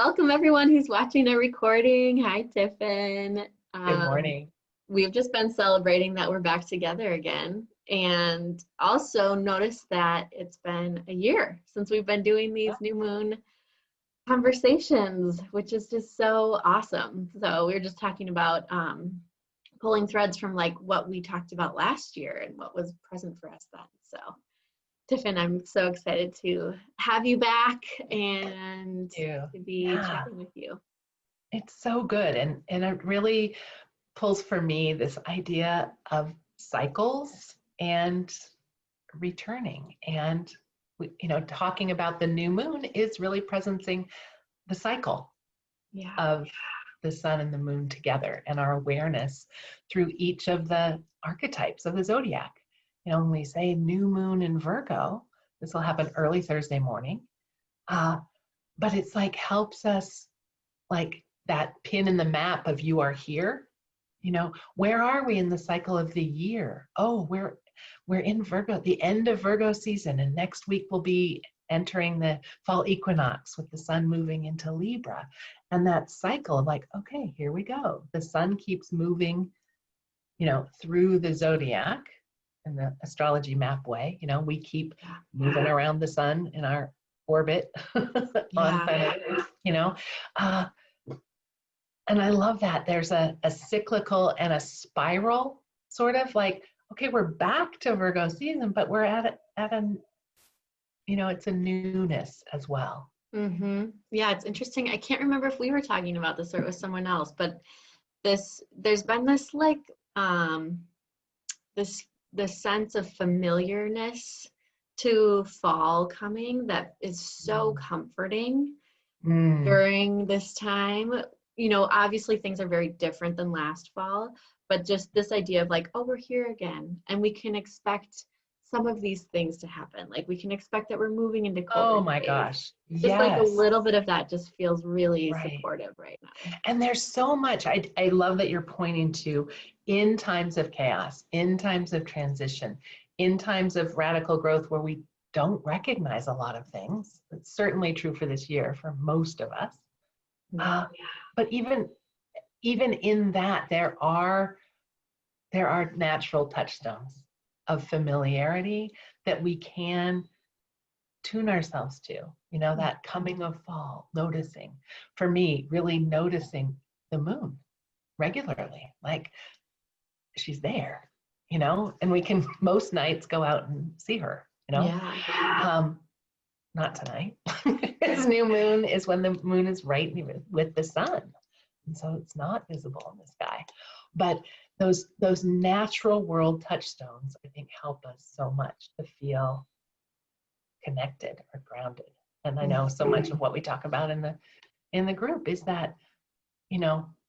welcome everyone who's watching a recording. Hi, Tifin. Good morning. We've just been celebrating that we're back together again, and also noticed that it's been a year since we've been doing these new moon conversations, which is just so awesome. So we were just talking about pulling threads from like what we talked about last year and what was present for us then. So Tifin, I'm so excited to have you back and to be chatting with you. It's so good. And it really pulls for me this idea of cycles and returning. And, talking about the new moon is really presencing the cycle of the sun and the moon together and our awareness through each of the archetypes of the zodiac. When we say new moon in Virgo, this will happen early Thursday morning. But it's like helps us, like that pin in the map of you are here. Where are we in the cycle of the year? Oh, we're in Virgo, the end of Virgo season, and next week we'll be entering the fall equinox with the sun moving into Libra. And that cycle of like, okay, here we go. The sun keeps moving, through the zodiac in the astrology map way. We keep moving around the sun in our orbit on planet Earth, and I love that there's a cyclical and a spiral, sort of like, okay, we're back to Virgo season, but we're at a it's a newness as well. Yeah, it's interesting. I can't remember if we were talking about this or it was someone else, but there's been this like this sense of familiarness to fall coming that is so comforting during this time. Obviously things are very different than last fall, but just this idea of like, oh, we're here again, and we can expect some of these things to happen. Like we can expect that we're moving into colder Oh my days. Gosh. Just like a little bit of that just feels really supportive right now. And there's so much, I love that you're pointing to, in times of chaos, in times of transition, in times of radical growth where we don't recognize a lot of things. It's certainly true for this year for most of us. But even in that, there are natural touchstones of familiarity that we can tune ourselves to, that coming of fall, noticing. For me, really noticing the moon regularly, like she's there, and we can most nights go out and see her, not tonight. This new moon is when the moon is right with the sun. And so it's not visible in the sky. But those natural world touchstones, I think, help us so much to feel connected or grounded. And I know so much of what we talk about in the group is that,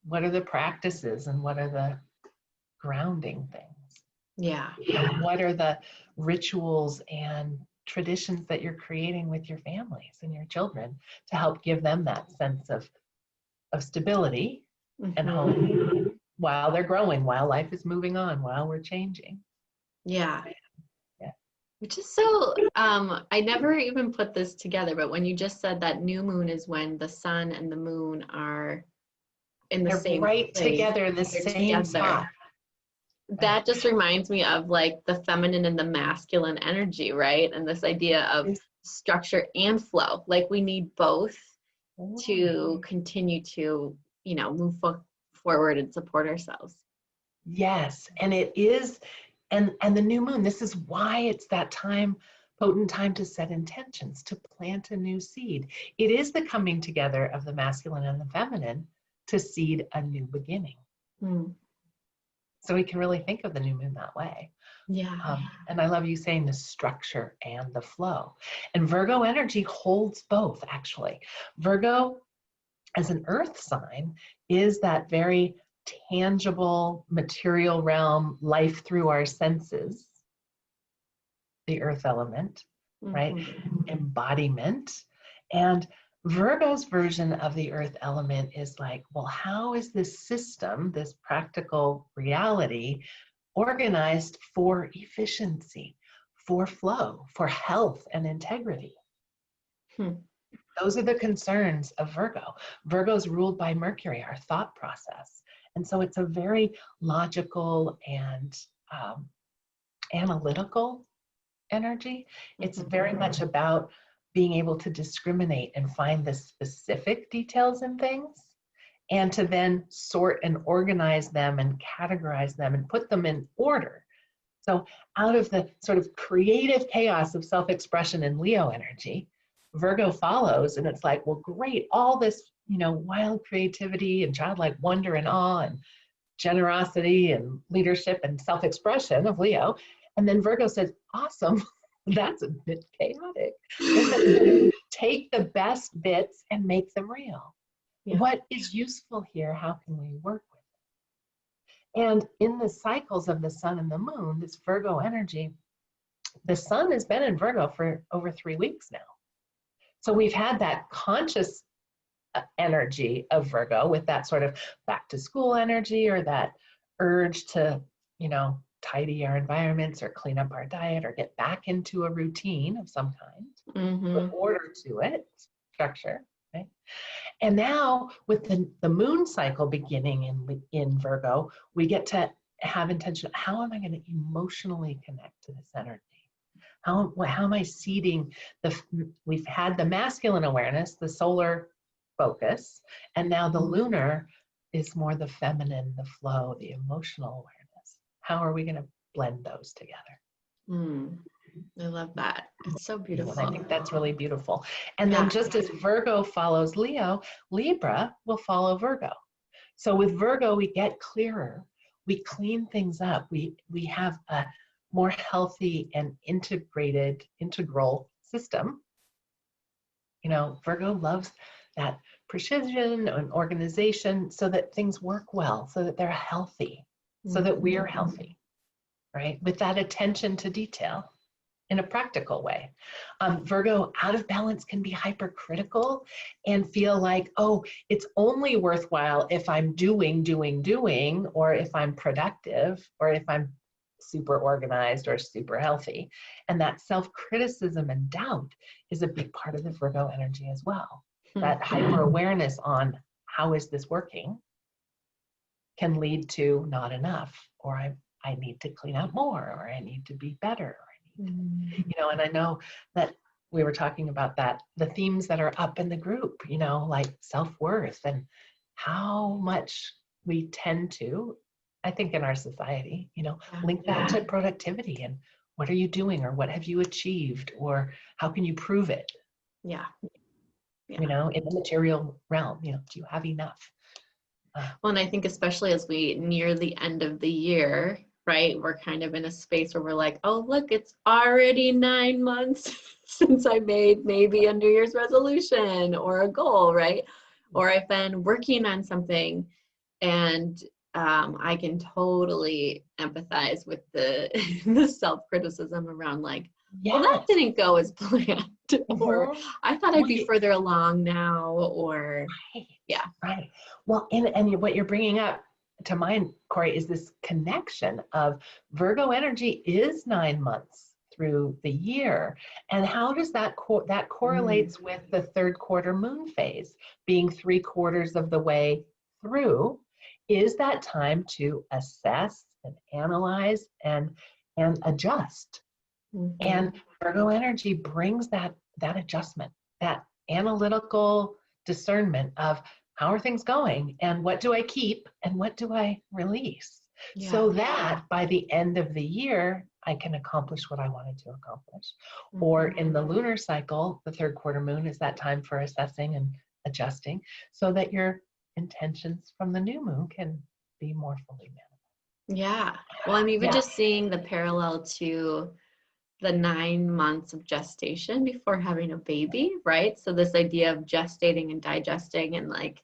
what are the practices and what are the grounding things? Yeah. What are the rituals and traditions that you're creating with your families and your children to help give them that sense of stability and home while they're growing, while life is moving on, while we're changing. Yeah. Which is so, I never even put this together, but when you just said that new moon is when the sun and the moon are in the same right place, together in the same spot. That just reminds me of like the feminine and the masculine energy, right? And this idea of structure and flow. Like we need both to continue to, move forward and support ourselves. Yes, and it is, and the new moon, this is why it's that potent time to set intentions, to plant a new seed. It is the coming together of the masculine and the feminine to seed a new beginning. So we can really think of the new moon that way. And I love you saying the structure and the flow. And Virgo energy holds both, actually. Virgo, as an earth sign, is that very tangible, material realm, life through our senses, the earth element, right? Embodiment. And Virgo's version of the earth element is like, well, how is this system, this practical reality, organized for efficiency, for flow, for health and integrity? Those are the concerns of Virgo. Virgo is ruled by Mercury, our thought process. And so it's a very logical and analytical energy. It's very much about being able to discriminate and find the specific details in things, and to then sort and organize them and categorize them and put them in order. So out of the sort of creative chaos of self-expression and Leo energy, Virgo follows, and it's like, well, great, all this, wild creativity and childlike wonder and awe and generosity and leadership and self-expression of Leo. And then Virgo says, awesome, that's a bit chaotic. Take the best bits and make them real. Yeah. What is useful here? How can we work with it? And in the cycles of the sun and the moon, this Virgo energy, the sun has been in Virgo for over 3 weeks now. So we've had that conscious energy of Virgo with that sort of back to school energy, or that urge to, tidy our environments or clean up our diet or get back into a routine of some kind, with order to it, structure, right? And now with the moon cycle beginning in Virgo, we get to have intention. How am I going to emotionally connect to this energy? How am I seeding we've had the masculine awareness, the solar focus, and now the lunar is more the feminine, the flow, the emotional awareness. How are we going to blend those together? I love that. It's so beautiful. I think that's really beautiful. And then just as Virgo follows Leo, Libra will follow Virgo. So with Virgo, we get clearer. We clean things up. We have a more healthy and integral system. Virgo loves that precision and organization so that things work well, so that they're healthy, so that we're healthy, right? With that attention to detail in a practical way. Virgo out of balance can be hypercritical and feel like, oh, it's only worthwhile if I'm doing, or if I'm productive, or if I'm super organized or super healthy. And that self-criticism and doubt is a big part of the Virgo energy as well. That hyper-awareness on how is this working can lead to not enough, or I need to clean out more, or I need to be better. And I know that we were talking about that, the themes that are up in the group, like self-worth and how much we tend to, I think in our society, link that to productivity and what are you doing, or what have you achieved, or how can you prove it? Yeah. In the material realm, do you have enough? Well, and I think especially as we near the end of the year, right, we're kind of in a space where we're like, oh, look, it's already 9 months since I made maybe a New Year's resolution or a goal, right? Or I've been working on something, and I can totally empathize with the self-criticism around like, well, that didn't go as planned, or I thought I'd be further along now, or Right. Well, and what you're bringing up to mind, Kori, is this connection of Virgo energy is 9 months through the year, and how does that that correlates with the third quarter moon phase being 3/4 of the way through? Is that time to assess and analyze and adjust? And Virgo energy brings that adjustment, that analytical discernment of how are things going, and what do I keep and what do I release, so that by the end of the year I can accomplish what I wanted to accomplish. Or in the lunar cycle, the third quarter moon is that time for assessing and adjusting, so that your intentions from the new moon can be more fully manifest. Well, I'm even just seeing the parallel to the 9 months of gestation before having a baby, right? So this idea of gestating and digesting and like,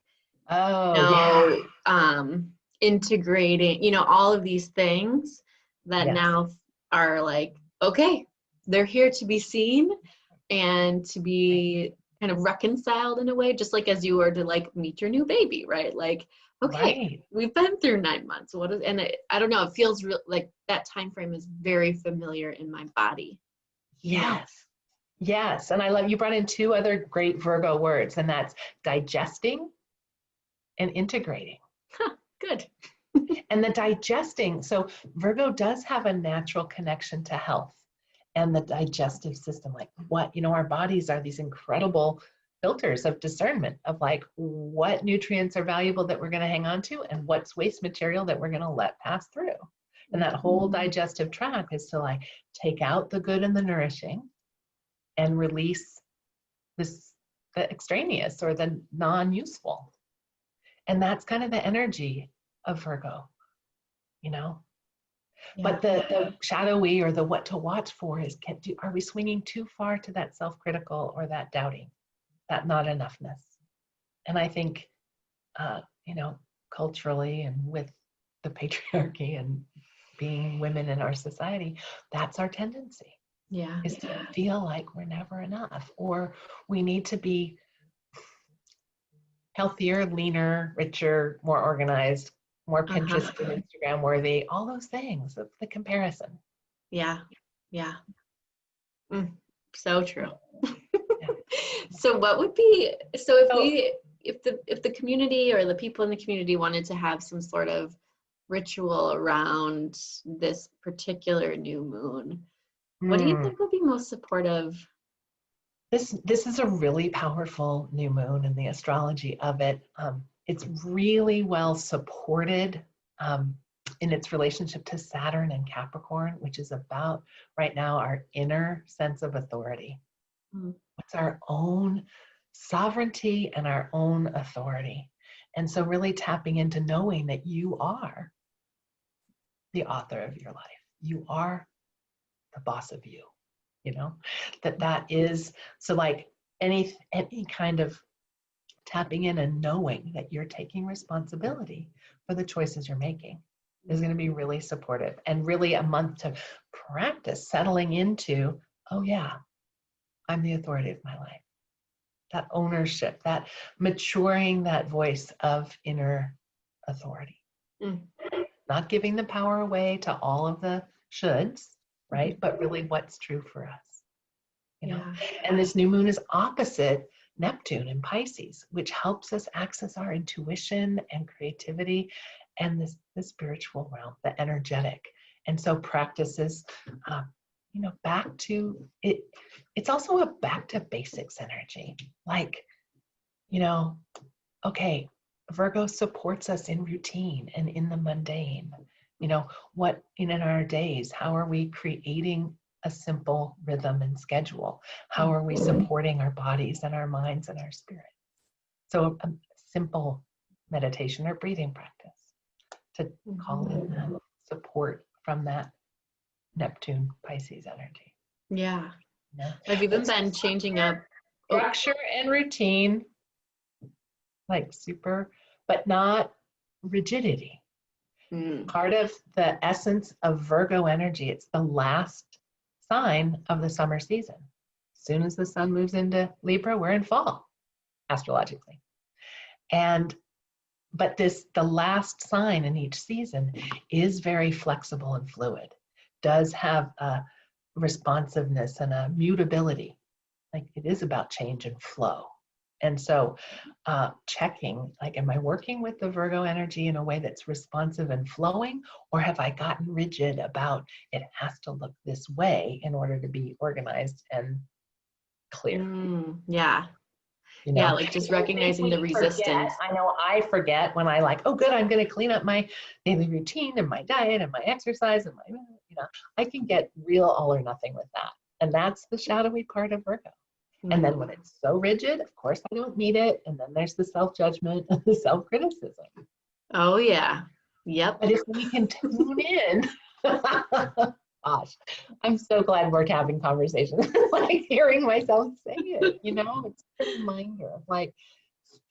integrating, all of these things that now are like, okay, they're here to be seen and to be kind of reconciled in a way, just like as you were to like meet your new baby, right? Like, okay, we've been through 9 months. I don't know, it feels like that time frame is very familiar in my body. Yes. Yes. And I love, you brought in two other great Virgo words, and that's digesting and integrating. Good. And the digesting, so Virgo does have a natural connection to health and the digestive system. Like what, our bodies are these incredible filters of discernment of like what nutrients are valuable that we're going to hang on to and what's waste material that we're going to let pass through. And that whole digestive tract is to like take out the good and the nourishing and release the extraneous or the non-useful. And that's kind of the energy of Virgo, Yeah. But the shadowy or the what to watch for is, are we swinging too far to that self-critical or that doubting, that not enoughness? And I think, culturally and with the patriarchy and being women in our society, that's our tendency. Yeah. Is to feel like we're never enough, or we need to be healthier, leaner, richer, more organized, more Pinterest and Instagram worthy, all those things of the comparison. Yeah. So true. So what would be, if the community or the people in the community wanted to have some sort of ritual around this particular new moon, what do you think would be most supportive? This is a really powerful new moon in the astrology of it. It's really well supported in its relationship to Saturn and Capricorn, which is about right now our inner sense of authority. It's our own sovereignty and our own authority. And so really tapping into knowing that you are the author of your life. You are the boss of you. That is, so like any kind of tapping in and knowing that you're taking responsibility for the choices you're making is going to be really supportive, and really a month to practice settling into, oh yeah, I'm the authority of my life. That ownership, that maturing that voice of inner authority. Not giving the power away to all of the shoulds, right? But really what's true for us. And this new moon is opposite Neptune in Pisces, which helps us access our intuition and creativity and the spiritual realm, the energetic. And so practices, back to it. It's also a back to basics energy. Like, okay, Virgo supports us in routine and in the mundane. What in our days, how are we creating a simple rhythm and schedule? How are we supporting our bodies and our minds and our spirit? So a simple meditation or breathing practice to call in that support from that Neptune Pisces energy. Yeah. I've even been changing up structure and routine, like super, but not rigidity. Part of the essence of Virgo energy, it's the last sign of the summer season. As soon as the sun moves into Libra, we're in fall, astrologically. But the last sign in each season is very flexible and fluid, does have a responsiveness and a mutability. Like it is about change and flow. And so checking, like, am I working with the Virgo energy in a way that's responsive and flowing, or have I gotten rigid about it has to look this way in order to be organized and clear? Yeah, like just recognizing the resistance. I forget when I like, oh good, I'm going to clean up my daily routine and my diet and my exercise and my, I can get real all or nothing with that. And that's the shadowy part of Virgo. And then when it's so rigid, of course, I don't need it. And then there's the self-judgment and the self-criticism. Oh, yeah. Yep. But if we can tune in, gosh, I'm so glad we're having conversations. Like hearing myself say it, it's a reminder of like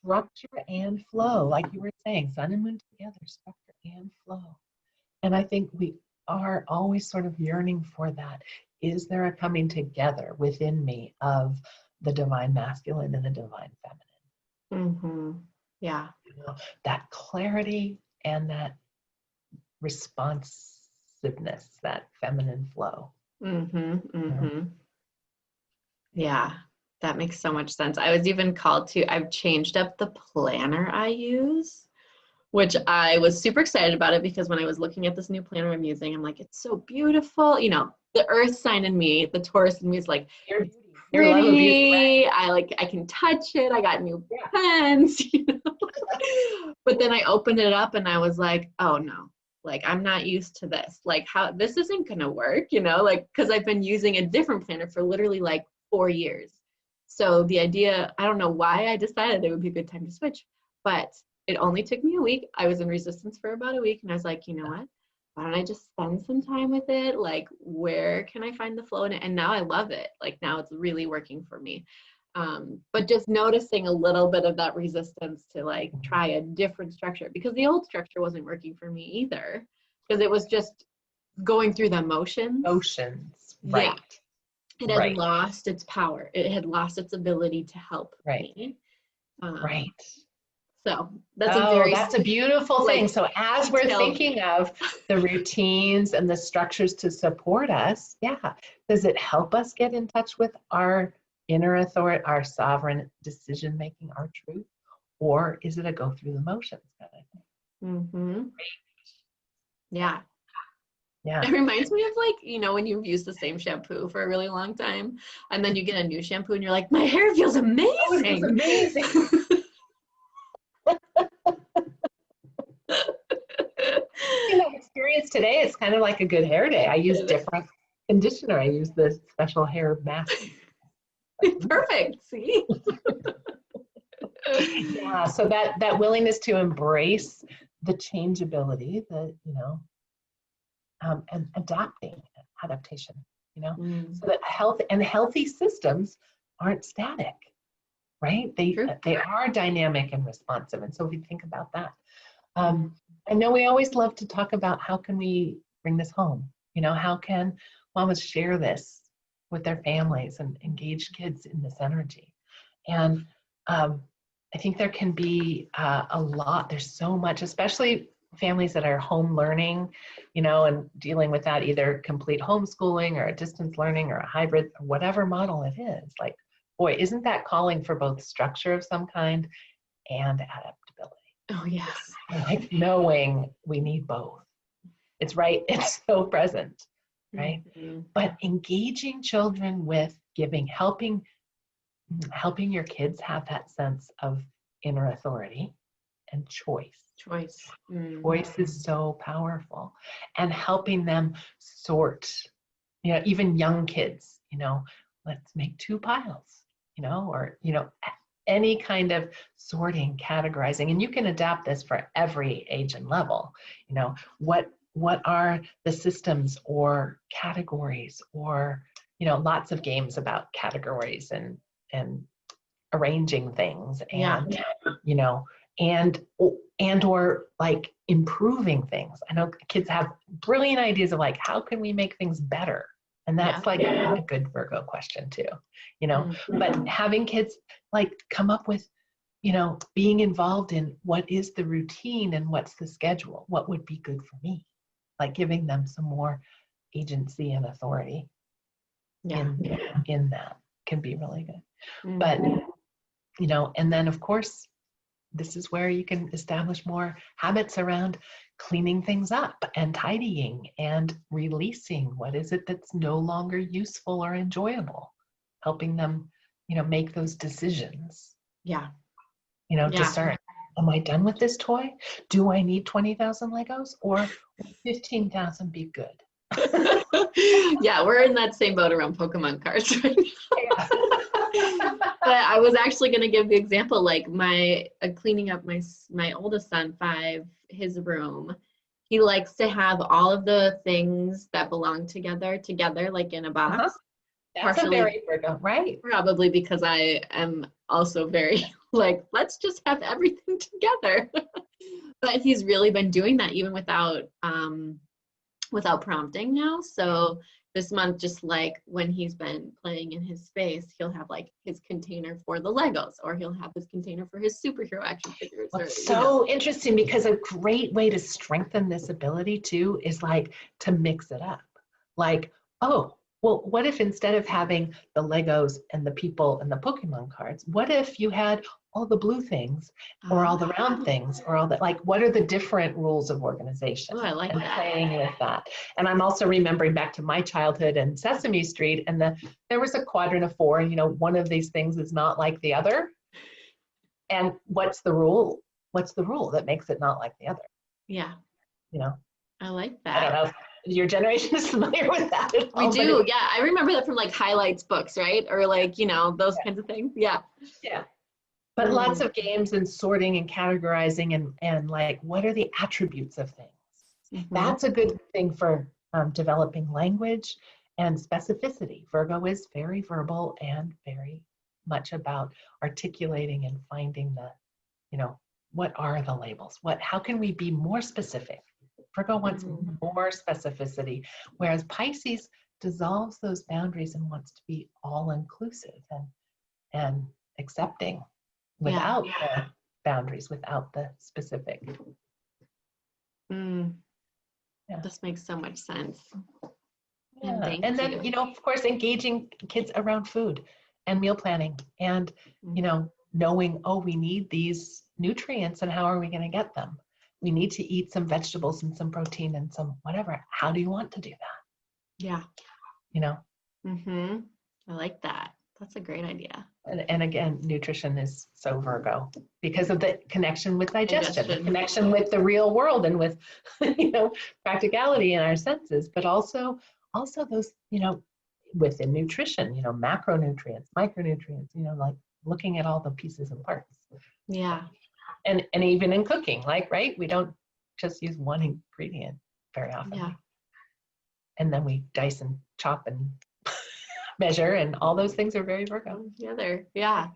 structure and flow. Like you were saying, sun and moon together, structure and flow. And I think we are always sort of yearning for that. Is there a coming together within me of the divine masculine and the divine feminine? Yeah. That clarity and that responsiveness, that feminine flow. Yeah, that makes so much sense. I was even called to, I've changed up the planner I use, which I was super excited about it because when I was looking at this new planner I'm using, I'm like, it's so beautiful. You know, the earth sign in me, the Taurus in me is like, it's Your love of beauty, pretty. I can touch it. I got new pens, you know. But then I opened it up and I was like, oh no, like I'm not used to this. Like how this isn't gonna work, you know, like because I've been using a different planner for literally like 4 years. So the idea, I don't know why I decided it would be a good time to switch, but it only took me a week. I was in resistance for about a week and I was like, you know what? Why don't I just spend some time with it? Like, where can I find the flow in it? And now I love it. Like, now it's really working for me. But just noticing a little bit of that resistance to like try a different structure because the old structure wasn't working for me either because it was just going through the motions. Right. Yeah. It had lost its power. It had lost its ability to help me. Right. So that's a beautiful thing. So as we're thinking of the routines and the structures to support us, does it help us get in touch with our inner authority, our sovereign decision making, our truth, or is it a go through the motions kind of thing? Mm-hmm. Yeah. It reminds me of like, you know, when you've used the same shampoo for a really long time and then you get a new shampoo and you're like, my hair feels amazing. Oh, it feels amazing. In my experience today, it's kind of like a good hair day. I use different conditioner. I use the special hair mask. Perfect. See? So that willingness to embrace the changeability, and adaptation, so that healthy systems aren't static, right? They are dynamic and responsive. And so if we think about that, I know we always love to talk about how can we bring this home? How can mamas share this with their families and engage kids in this energy? And I think there can be a lot. There's so much, especially families that are home learning, and dealing with that, either complete homeschooling or a distance learning or a hybrid, or whatever model it is. Like, boy, isn't that calling for both structure of some kind and adaptability? Oh, yes. Like knowing we need both. It's right. It's so present, right? Mm-hmm. But engaging children with giving, helping your kids have that sense of inner authority and choice. Mm-hmm. Choice is so powerful. And helping them sort, even young kids, let's make 2 piles, or, any kind of sorting, categorizing. And you can adapt this for every age and level. What are the systems or categories, or, lots of games about categories and arranging things, and or like improving things. I know kids have brilliant ideas of like, how can we make things better? And that's like a good Virgo question too, but having kids like come up with, being involved in what is the routine and what's the schedule, what would be good for me, like giving them some more agency and authority in that can be really good. Mm-hmm. But, and then of course, this is where you can establish more habits around cleaning things up and tidying and releasing what is it that's no longer useful or enjoyable, helping them, make those decisions. Discern, am I done with this toy? Do I need 20,000 Legos, or 15,000 be good? Yeah, we're in that same boat around Pokemon cards right now. But I was actually going to give the example, like cleaning up my oldest son, 5, his room. He likes to have all of the things that belong together, like in a box. Uh-huh. That's a very Virgo, right? Probably because I am also very like, let's just have everything together. But he's really been doing that even without prompting now. So this month, just like when he's been playing in his space, he'll have like his container for the Legos, or he'll have his container for his superhero action figures. It's so interesting, because a great way to strengthen this ability too is like to mix it up. Like, oh, well, what if instead of having the Legos and the people and the Pokemon cards, what if you had all the blue things or all the round things or all that? Like, what are the different rules of organization? Oh, I like and that. playing with that. And I'm also remembering back to my childhood and Sesame Street, and there was a quadrant of 4, and one of these things is not like the other. And what's the rule? What's the rule that makes it not like the other? Yeah. I like that. I don't know if your generation is familiar with that at all. We do. Yeah. I remember that from like highlights books, right? Or like, those kinds of things. Yeah. Yeah. But lots of games and sorting and categorizing and like, what are the attributes of things? Mm-hmm. That's a good thing for developing language and specificity. Virgo is very verbal and very much about articulating and finding the, what are the labels? How can we be more specific? Virgo wants more specificity, whereas Pisces dissolves those boundaries and wants to be all inclusive and accepting without the boundaries, without the specific. This makes so much sense. Yeah. And then, of course, engaging kids around food and meal planning and, knowing, we need these nutrients and how are we going to get them? We need to eat some vegetables and some protein and some whatever. How do you want to do that? Yeah. I like that. That's a great idea. And again, nutrition is so Virgo because of the connection with digestion, the connection with the real world and with, practicality in our senses, but also those, within nutrition, macronutrients, micronutrients, like looking at all the pieces and parts. Yeah. And even in cooking, right? We don't just use one ingredient very often. Yeah. And then we dice and chop and measure, and all those things are very Virgo. Together. Yeah.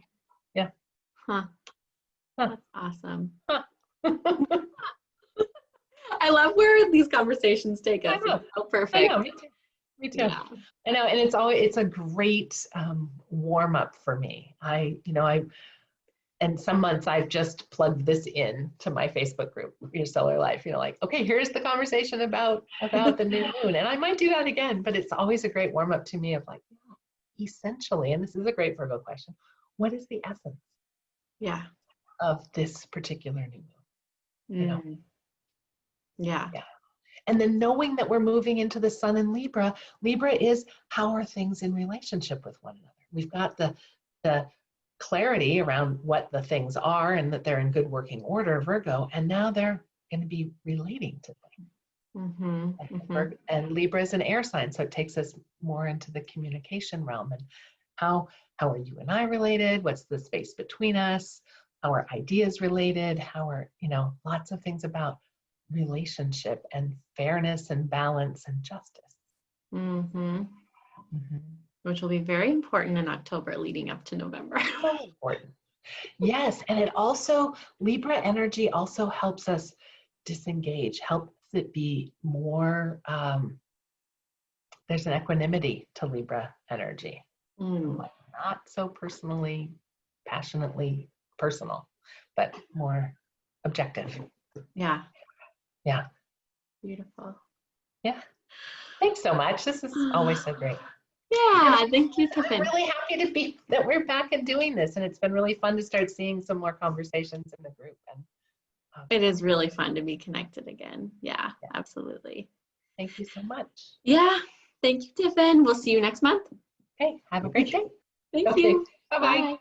Yeah. Huh. That's awesome. Huh. I love where these conversations take us. It's so perfect. I know, me too. Yeah. I know, and it's a great warm up for me. And some months I've just plugged this in to my Facebook group, Your Stellar Life, okay, here's the conversation about the new moon. And I might do that again, but it's always a great warm up to me of like, essentially, and this is a great Virgo question, what is the essence of this particular new moon? Yeah. And then knowing that we're moving into the sun in Libra is how are things in relationship with one another? We've got the clarity around what the things are and that they're in good working order, Virgo, and now they're going to be relating to things. And Libra is an air sign, so it takes us more into the communication realm and how are you and I related? What's the space between us? How are ideas related? How are, lots of things about relationship and fairness and balance and justice. Which will be very important in October leading up to November. So important. Yes, and it also, Libra energy also helps us disengage, helps it be more, there's an equanimity to Libra energy. Like not so personally, passionately personal, but more objective. Yeah. Yeah. Beautiful. Yeah. Thanks so much. This is always so great. Yeah, thank you, Tifin. I'm really happy that we're back and doing this, and it's been really fun to start seeing some more conversations in the group. And it is really fun to be connected again. Yeah, absolutely. Thank you so much. Yeah, thank you, Tifin. We'll see you next month. Okay, have a great day. Thank you. Bye-bye. Bye.